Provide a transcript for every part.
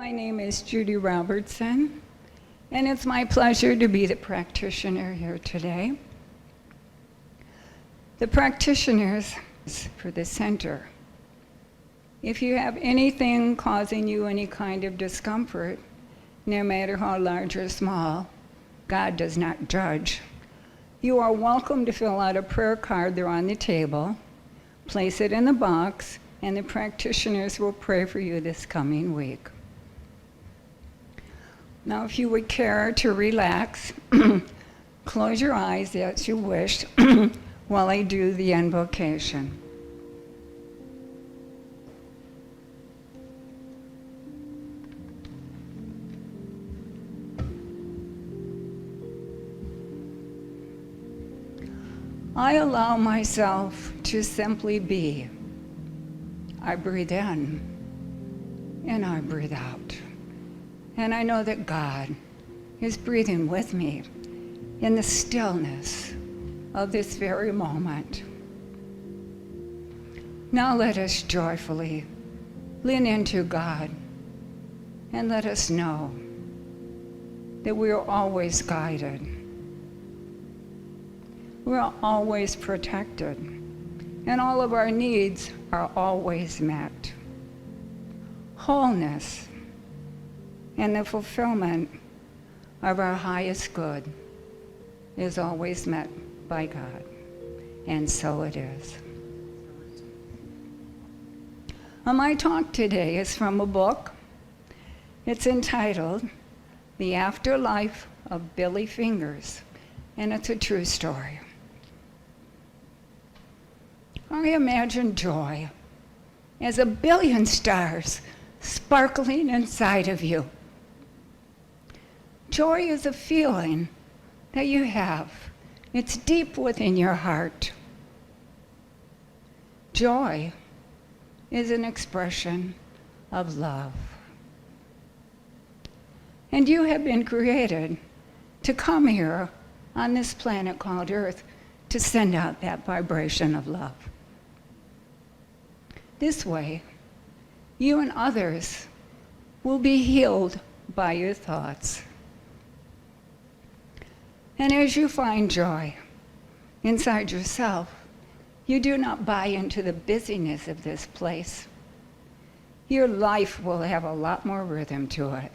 My name is Judy Robertson, and it's my pleasure to be the practitioner here today. The practitioners for the center. If you have anything causing you any kind of discomfort, no matter how large or small, God does not judge. You are welcome to fill out a prayer card there on the table, place it in the box, and the practitioners will pray for you this coming week. Now, if you would care to relax, close your eyes as you wish while I do the invocation. I allow myself to simply be. I breathe in and I breathe out. And I know that God is breathing with me in the stillness of this very moment. Now let us joyfully lean into God and let us know that we are always guided. We're always protected, and all of our needs are always met. Wholeness and the fulfillment of our highest good is always met by God, and so it is. My talk today is from a book. It's entitled The Afterlife of Billy Fingers, and it's a true story. I imagine joy as a billion stars sparkling inside of you. Joy is a feeling that you have. It's deep within your heart. Joy is an expression of love. And you have been created to come here on this planet called Earth to send out that vibration of love. This way, you and others will be healed by your thoughts. And as you find joy inside yourself, you do not buy into the busyness of this place. Your life will have a lot more rhythm to it.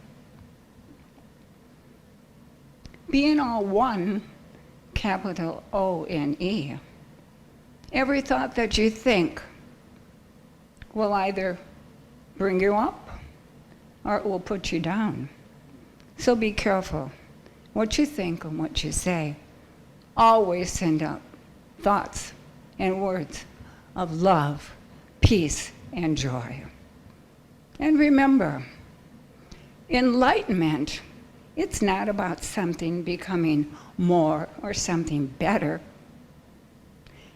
Being all one, capital O-N-E, every thought that you think will either bring you up or it will put you down. So be careful what you think and what you say. Always send out thoughts and words of love, peace, and joy. And remember, enlightenment, it's not about something becoming more or something better.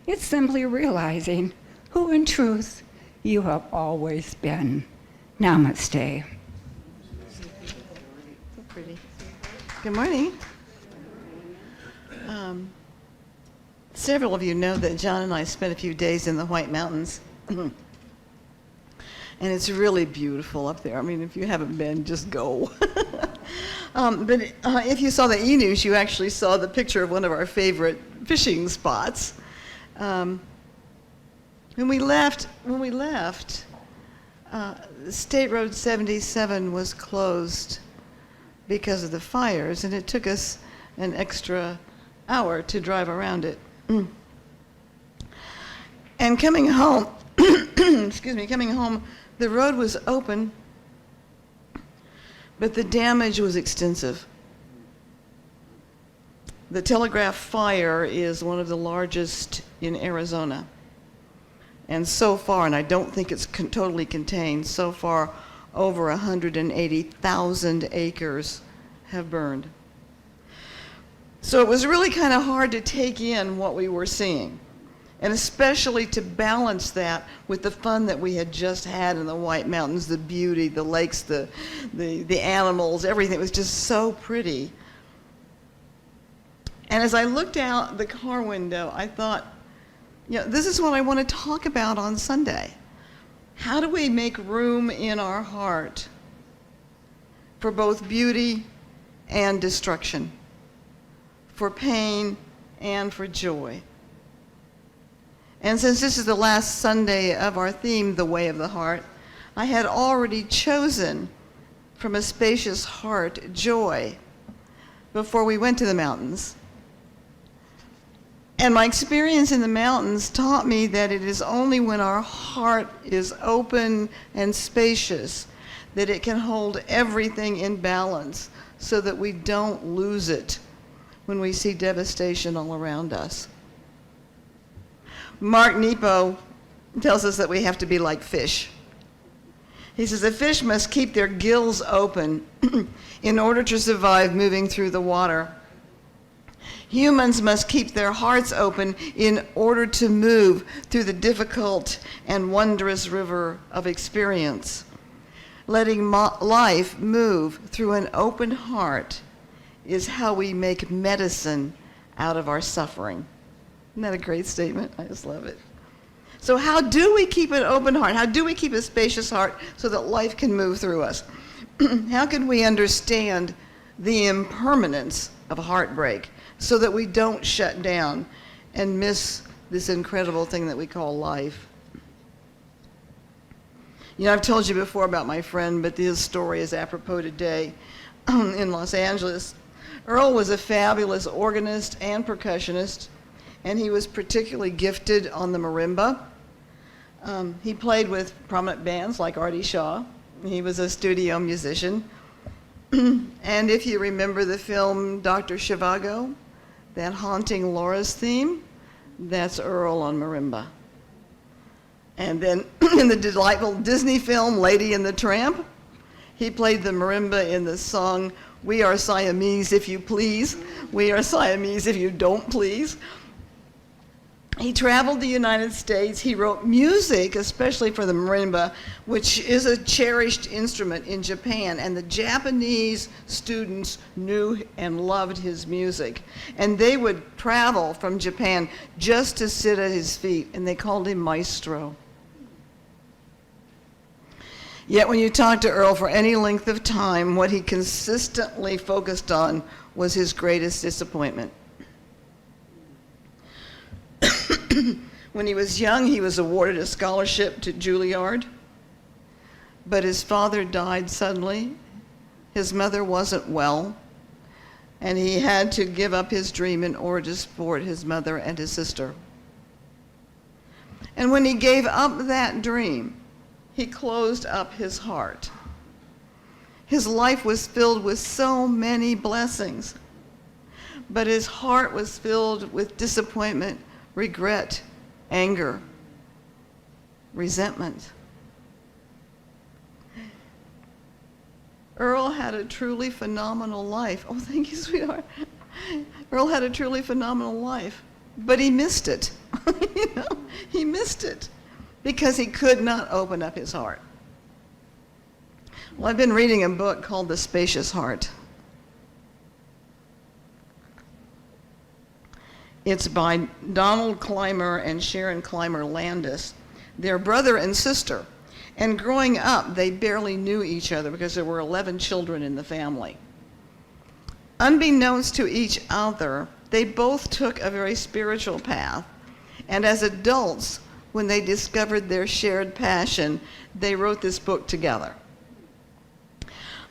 It's simply realizing who in truth you have always been. Namaste. So pretty. Good morning. Several of you know that John and I spent a few days in the White Mountains. And it's really beautiful up there. I mean, if you haven't been, just go. But if you saw the e-news, you actually saw the picture of one of our favorite fishing spots. When we left, State Road 77 was closed because of the fires, and it took us an extra hour to drive around it. And coming home, coming home, the road was open, but the damage was extensive. The Telegraph fire is one of the largest in Arizona. And so far, and I don't think it's totally contained, so far over 180,000 acres have burned. So it was really kind of hard to take in what we were seeing, and especially to balance that with the fun that we had just had in the White Mountains, the beauty, the lakes, the animals, everything. It was just so pretty. And as I looked out the car window, I thought, this is what I want to talk about on Sunday. How do we make room in our heart for both beauty and destruction, for pain and for joy. And since this is the last Sunday of our theme, The Way of the Heart, I had already chosen from a spacious heart joy before we went to the mountains. And my experience in the mountains taught me that it is only when our heart is open and spacious that it can hold everything in balance so that we don't lose it when we see devastation all around us. Mark Nepo tells us that we have to be like fish. He says a fish must keep their gills open in order to survive moving through the water. Humans must keep their hearts open in order to move through the difficult and wondrous river of experience. Letting life move through an open heart is how we make medicine out of our suffering. Isn't that a great statement? I just love it. So how do we keep an open heart? How do we keep a spacious heart so that life can move through us? How can we understand the impermanence of heartbreak so that we don't shut down and miss this incredible thing that we call life? You know, I've told you before about my friend, but his story is apropos today in Los Angeles. Earl was a fabulous organist and percussionist, and he was particularly gifted on the marimba. He played with prominent bands like Artie Shaw. He was a studio musician. And if you remember the film Dr. Zhivago, that haunting Laura's theme, that's Earl on marimba. And then in the delightful Disney film Lady and the Tramp, he played the marimba in the song, "We Are Siamese If You Please, We Are Siamese If You Don't Please." He traveled the United States. He wrote music, especially for the marimba, which is a cherished instrument in Japan, and the Japanese students knew and loved his music. And they would travel from Japan just to sit at his feet, and they called him Maestro. Yet when you talked to Earl for any length of time, what he consistently focused on was his greatest disappointment. When he was young, he was awarded a scholarship to Juilliard, but his father died suddenly. His mother wasn't well, and he had to give up his dream in order to support his mother and his sister. And when he gave up that dream, he closed up his heart. His life was filled with so many blessings, but his heart was filled with disappointment, regret, anger, resentment. Earl had a truly phenomenal life. Oh, thank you, sweetheart. Earl had a truly phenomenal life, but he missed it. You know, he missed it because he could not open up his heart. Well, I've been reading a book called The Spacious Heart. It's by Donald Clymer and Sharon Clymer Landis. They're brother and sister. And growing up, they barely knew each other because there were 11 children in the family. Unbeknownst to each other, they both took a very spiritual path. And as adults, when they discovered their shared passion, they wrote this book together.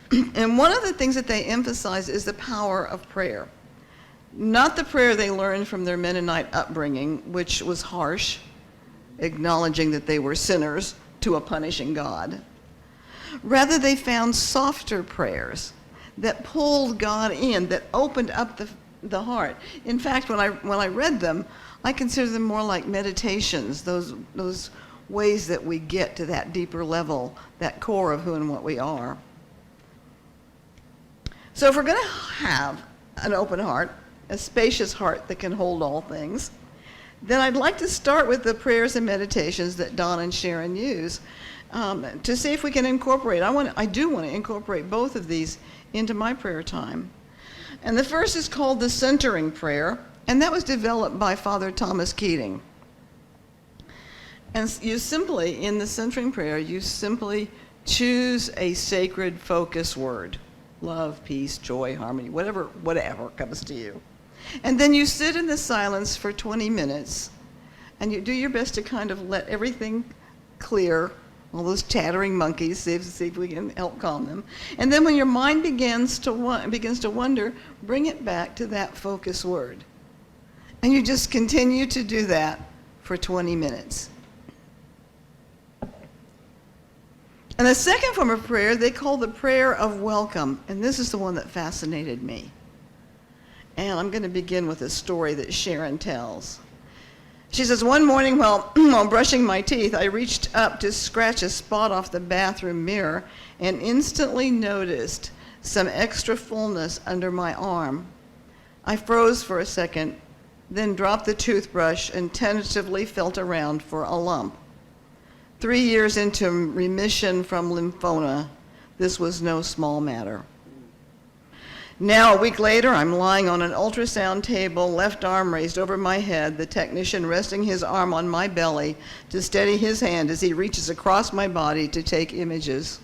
And one of the things that they emphasize is the power of prayer. Not the prayer they learned from their Mennonite upbringing, which was harsh, acknowledging that they were sinners to a punishing God. Rather, they found softer prayers that pulled God in, that opened up the heart. In fact, when I read them, I consider them more like meditations, those ways that we get to that deeper level, that core of who and what we are. So if we're going to have an open heart, a spacious heart that can hold all things, then I'd like to start with the prayers and meditations that Don and Sharon use to see if we can incorporate. I do want to incorporate both of these into my prayer time. And the first is called the centering prayer, and that was developed by Father Thomas Keating. And you simply, in the centering prayer, you simply choose a sacred focus word. love, peace, joy, harmony, whatever comes to you. And then you sit in the silence for 20 minutes, and you do your best to kind of let everything clear, all those chattering monkeys, see if we can help calm them. And then when your mind begins to wonder, bring it back to that focus word. And you just continue to do that for 20 minutes. And the second form of prayer, they call the prayer of welcome. And this is the one that fascinated me. And I'm going to begin with a story that Sharon tells. She says, one morning while brushing my teeth, I reached up to scratch a spot off the bathroom mirror and instantly noticed some extra fullness under my arm. I froze for a second, then dropped the toothbrush and tentatively felt around for a lump. 3 years into remission from lymphoma, this was no small matter. Now, a week later, I'm lying on an ultrasound table, left arm raised over my head, the technician resting his arm on my belly to steady his hand as he reaches across my body to take images.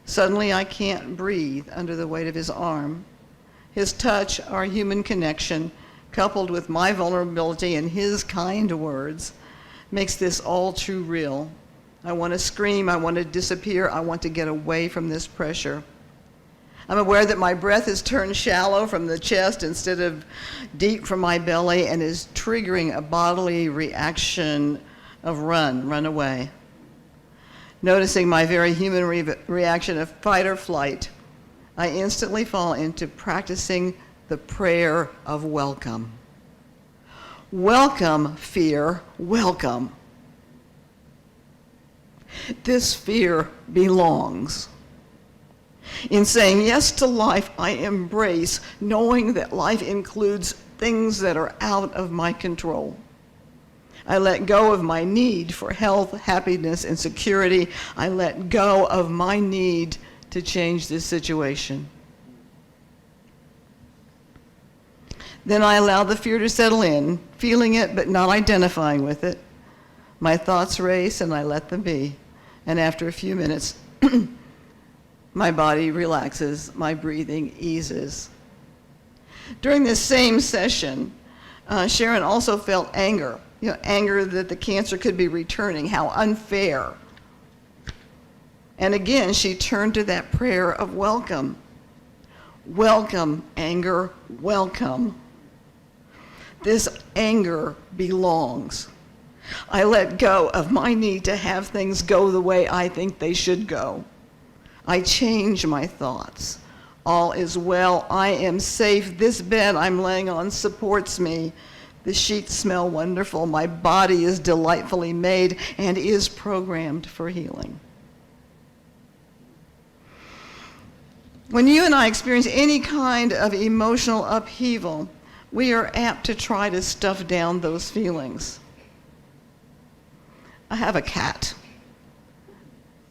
Suddenly, I can't breathe under the weight of his arm. His touch, our human connection, coupled with my vulnerability and his kind words, makes this all too real. I want to scream, I want to disappear, I want to get away from this pressure. I'm aware that my breath is turned shallow from the chest instead of deep from my belly and is triggering a bodily reaction of run away. Noticing my very human reaction of fight or flight, I instantly fall into practicing the prayer of welcome. Welcome, fear, welcome. This fear belongs. In saying yes to life, I embrace knowing that life includes things that are out of my control. I let go of my need for health, happiness, and security. I let go of my need to change this situation. Then I allow the fear to settle in, feeling it but not identifying with it. My thoughts race and I let them be. And after a few minutes, my body relaxes, my breathing eases. During this same session, Sharon also felt anger. Anger that the cancer could be returning, how unfair. And again, she turned to that prayer of welcome. Welcome, anger, welcome. This anger belongs. I let go of my need to have things go the way I think they should go. I change my thoughts. All is well. I am safe. This bed I'm laying on supports me. The sheets smell wonderful. My body is delightfully made and is programmed for healing. When you and I experience any kind of emotional upheaval, we are apt to try to stuff down those feelings. I have a cat,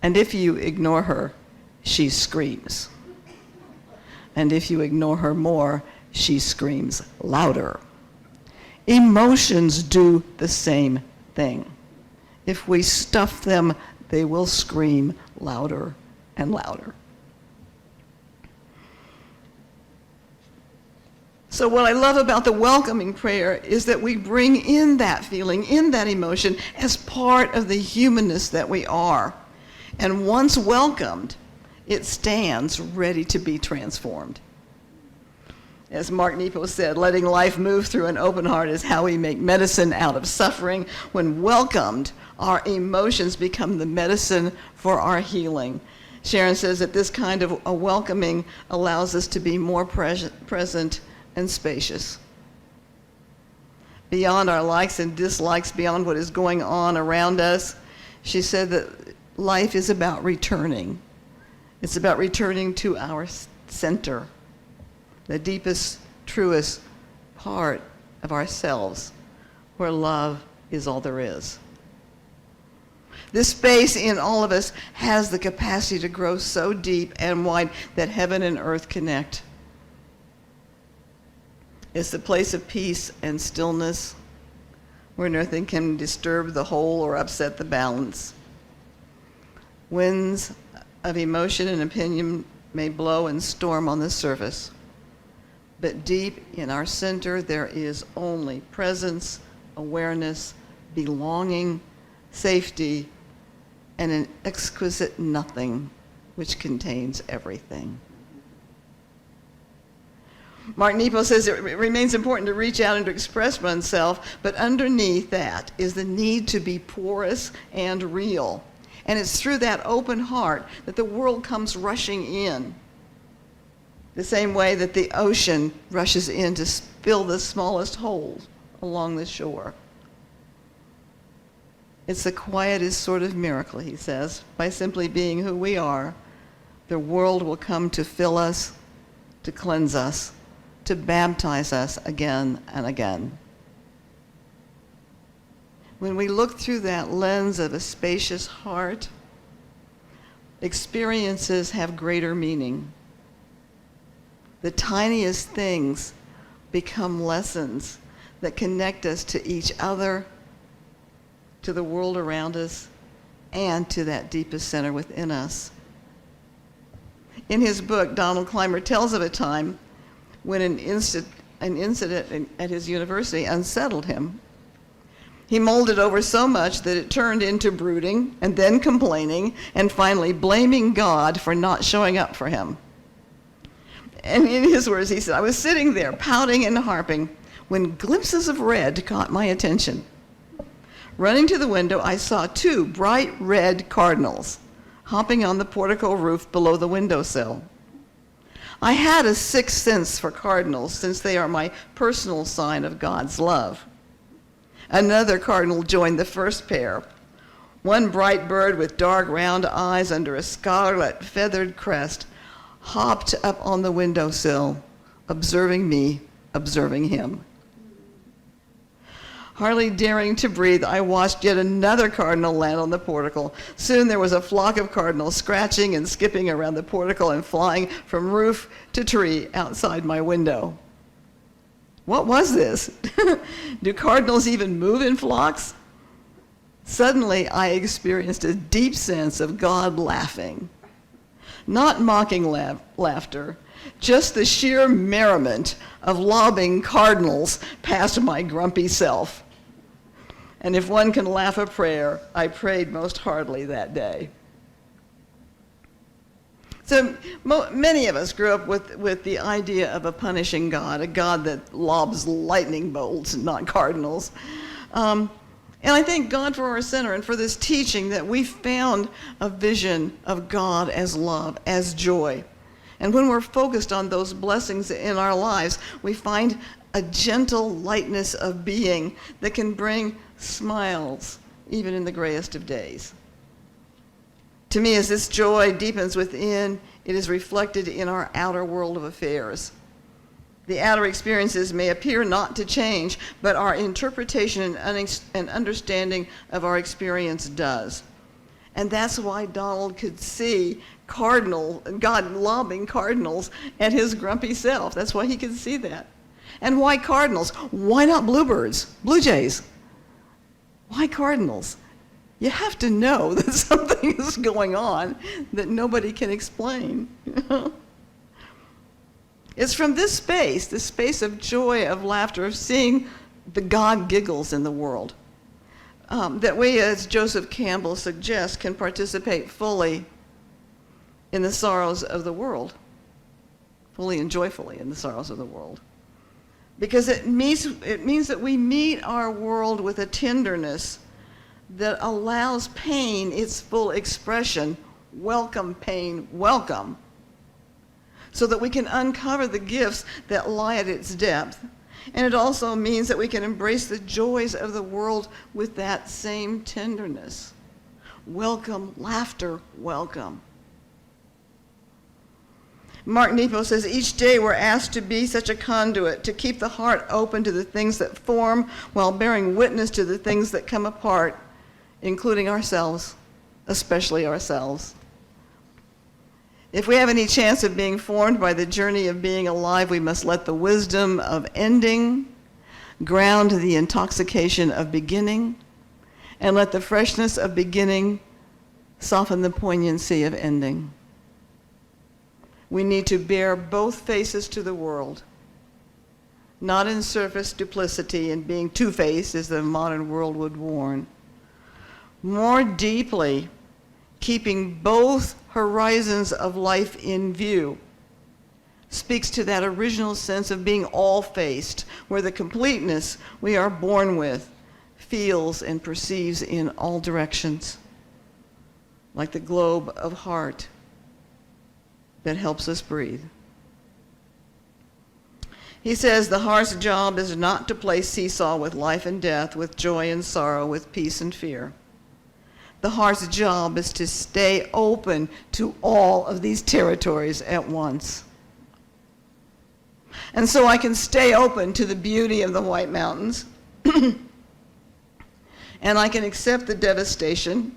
and if you ignore her, she screams. And if you ignore her more, she screams louder. Emotions do the same thing. If we stuff them, they will scream louder and louder. So what I love about the welcoming prayer is that we bring in that feeling, in that emotion, as part of the humanness that we are. And once welcomed, it stands ready to be transformed. As Mark Nepo said, letting life move through an open heart is how we make medicine out of suffering. When welcomed, our emotions become the medicine for our healing. Sharon says that this kind of a welcoming allows us to be more present and spacious. Beyond our likes and dislikes, beyond what is going on around us, she said that life is about returning. It's about returning to our center, the deepest, truest part of ourselves, where love is all there is. This space in all of us has the capacity to grow so deep and wide that heaven and earth connect. It's the place of peace and stillness, where nothing can disturb the whole or upset the balance. Winds of emotion and opinion may blow and storm on the surface, but deep in our center there is only presence, awareness, belonging, safety, and an exquisite nothing which contains everything. Mark Nepo says it remains important to reach out and to express oneself, but underneath that is the need to be porous and real. And it's through that open heart that the world comes rushing in. The same way that the ocean rushes in to fill the smallest holes along the shore. It's the quietest sort of miracle, he says. By simply being who we are, the world will come to fill us, to cleanse us, to baptize us again and again. When we look through that lens of a spacious heart, experiences have greater meaning. The tiniest things become lessons that connect us to each other, to the world around us, and to that deepest center within us. In his book, Donald Clymer tells of a time when an incident at his university unsettled him. He mulled over so much that it turned into brooding, and then complaining, and finally blaming God for not showing up for him. And in his words, he said, "I was sitting there pouting and harping when glimpses of red caught my attention. Running to the window, I saw 2 bright red cardinals hopping on the portico roof below the windowsill. I had a sixth sense for cardinals since they are my personal sign of God's love. Another cardinal joined the first pair. One bright bird with dark round eyes under a scarlet feathered crest hopped up on the windowsill, observing me, observing him. Hardly daring to breathe, I watched yet another cardinal land on the portico. Soon there was a flock of cardinals scratching and skipping around the portico and flying from roof to tree outside my window. What was this? Do cardinals even move in flocks? Suddenly, I experienced a deep sense of God laughing. Not mocking laughter, just the sheer merriment of lobbing cardinals past my grumpy self. And if one can laugh a prayer, I prayed most heartily that day." So many of us grew up with the idea of a punishing God, a God that lobs lightning bolts, not cardinals. And I thank God for our center and for this teaching that we found a vision of God as love, as joy. And when we're focused on those blessings in our lives, we find a gentle lightness of being that can bring smiles even in the grayest of days. To me, as this joy deepens within, it is reflected in our outer world of affairs. The outer experiences may appear not to change, but our interpretation and understanding of our experience does. And that's why Donald could see God lobbing cardinals at his grumpy self. That's why he could see that. And why cardinals? Why not bluebirds, blue jays? Why cardinals? You have to know that something is going on that nobody can explain. It's from this space of joy, of laughter, of seeing the God giggles in the world, that we, as Joseph Campbell suggests, can participate fully in the sorrows of the world, fully and joyfully in the sorrows of the world. Because it means that we meet our world with a tenderness that allows pain its full expression. Welcome, pain, welcome. So that we can uncover the gifts that lie at its depth. And it also means that we can embrace the joys of the world with that same tenderness. Welcome, laughter, welcome. Mark Nepo says, each day we're asked to be such a conduit, to keep the heart open to the things that form while bearing witness to the things that come apart, including ourselves, especially ourselves. If we have any chance of being formed by the journey of being alive, we must let the wisdom of ending ground the intoxication of beginning, and let the freshness of beginning soften the poignancy of ending. We need to bear both faces to the world, not in surface duplicity and being two-faced as the modern world would warn. More deeply, keeping both horizons of life in view speaks to that original sense of being all-faced, where the completeness we are born with feels and perceives in all directions, like the globe of heart that helps us breathe. He says the heart's job is not to play seesaw with life and death, with joy and sorrow, with peace and fear. The heart's job is to stay open to all of these territories at once. And so I can stay open to the beauty of the White Mountains, and I can accept the devastation,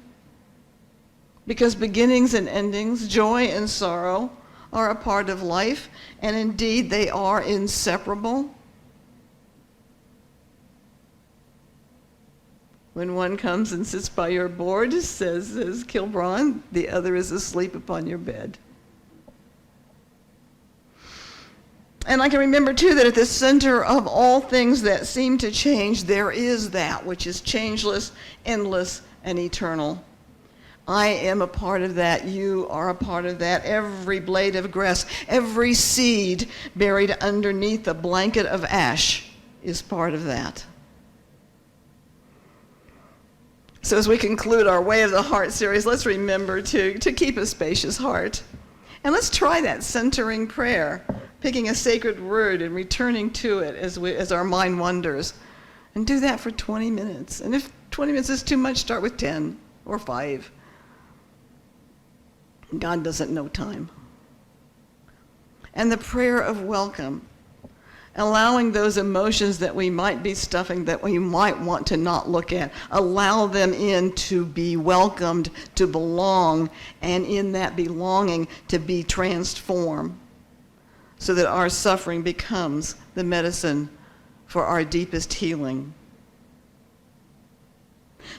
because beginnings and endings, joy and sorrow, are a part of life, and indeed they are inseparable. When one comes and sits by your board, says Kilbron, the other is asleep upon your bed. And I can remember, too, that at the center of all things that seem to change, there is that which is changeless, endless, and eternal. I am a part of that. You are a part of that. Every blade of grass, every seed buried underneath a blanket of ash is part of that. So as we conclude our Way of the Heart series, let's remember to keep a spacious heart. And let's try that centering prayer, picking a sacred word and returning to it as our mind wanders. And do that for 20 minutes. And if 20 minutes is too much, start with 10 or 5. God doesn't know time. And the prayer of welcome, allowing those emotions that we might be stuffing, that we might want to not look at, allow them in to be welcomed, to belong, and in that belonging to be transformed, so that our suffering becomes the medicine for our deepest healing.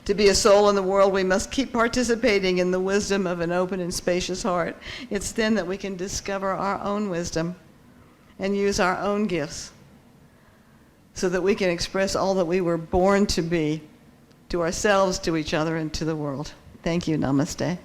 To be a soul in the world, we must keep participating in the wisdom of an open and spacious heart. It's then that we can discover our own wisdom and use our own gifts so that we can express all that we were born to be, to ourselves, to each other, and to the world. Thank you. Namaste.